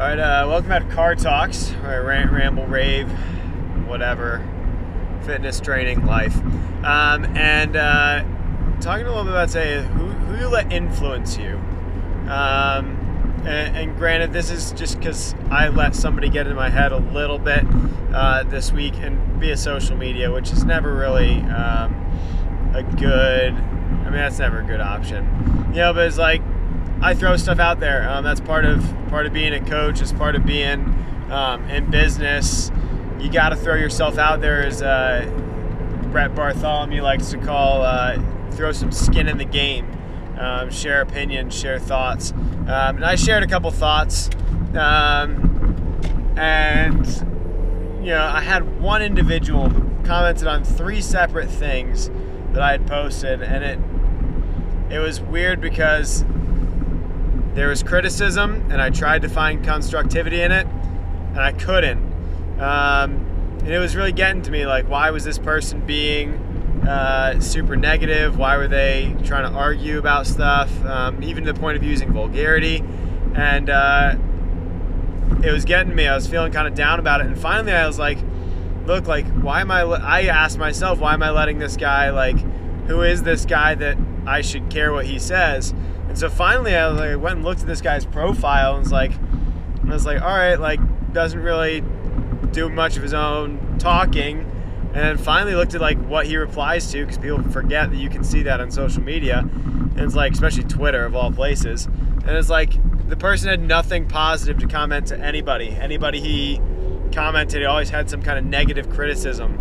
Alright, welcome back to Car Talks, where I rant, ramble, rave, whatever, fitness, training, life. And talking a little bit about, say, who you let influence you. And granted, this is just because I let somebody get in my head a little bit this week and via social media, which is never really that's never a good option. You know, but it's like, I throw stuff out there. That's part of being a coach. It's part of being in business. You got to throw yourself out there, as Brett Bartholomew likes to call, throw some skin in the game. Share opinions, share thoughts. And I shared a couple thoughts. And you know, I had one individual who commented on 3 separate things that I had posted, and it was weird because there was criticism, and I tried to find constructivity in it, and I couldn't. And it was really getting to me, like, why was this person being super negative? Why were they trying to argue about stuff, even to the point of using vulgarity? And it was getting to me. I was feeling kind of down about it, and finally I was like, look, like, I asked myself, why am I letting this guy, like, who is this guy that I should care what he says? And so finally I went and looked at this guy's profile and was like, all right, like, doesn't really do much of his own talking. And then finally looked at, like, what he replies to, because people forget that you can see that on social media. And it's like, especially Twitter of all places. And it's like, the person had nothing positive to comment to anybody. Anybody he commented, he always had some kind of negative criticism.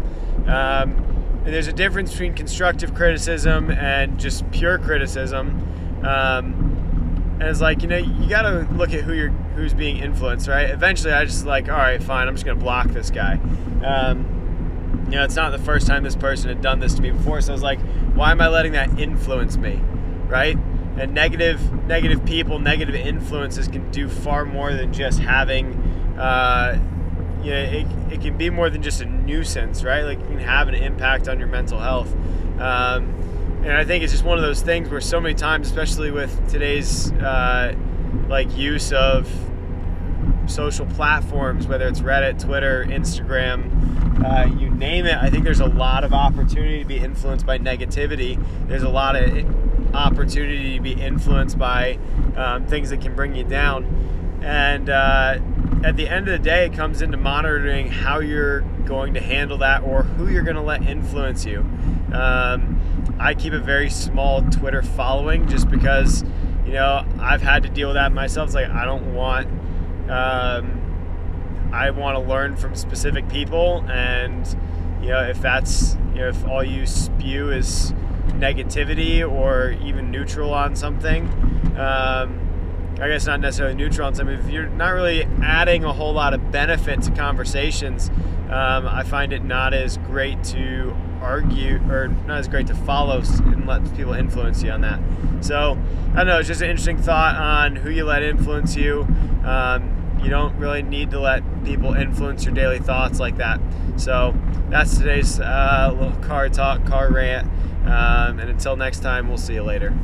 And there's a difference between constructive criticism and just pure criticism. And it's like, you know, you got to look at who's being influenced, right? Eventually I just like, all right, fine, I'm just going to block this guy. You know, it's not the first time this person had done this to me before, so I was like, why am I letting that influence me, right? And negative people, negative influences can do far more than just having, it can be more than just a nuisance, right? Like, it can have an impact on your mental health. And I think it's just one of those things where so many times, especially with today's use of social platforms, whether it's Reddit, Twitter, Instagram, you name it, I think there's a lot of opportunity to be influenced by negativity. There's a lot of opportunity to be influenced by things that can bring you down. And at the end of the day, it comes into monitoring how you're going to handle that, or who you're going to let influence you. I keep a very small Twitter following just because, you know, I've had to deal with that myself. It's like, I want to learn from specific people, and, you know, if all you spew is negativity or even neutral on something, I guess not necessarily neutral on something, if you're not really adding a whole lot of benefit to conversations, I find it not as great to argue, or not as great to follow and let people influence you on that. So I don't know, it's just an interesting thought on who you let influence you. You don't really need to let people influence your daily thoughts like that. So that's today's little car talk, car rant, and until next time, we'll see you later.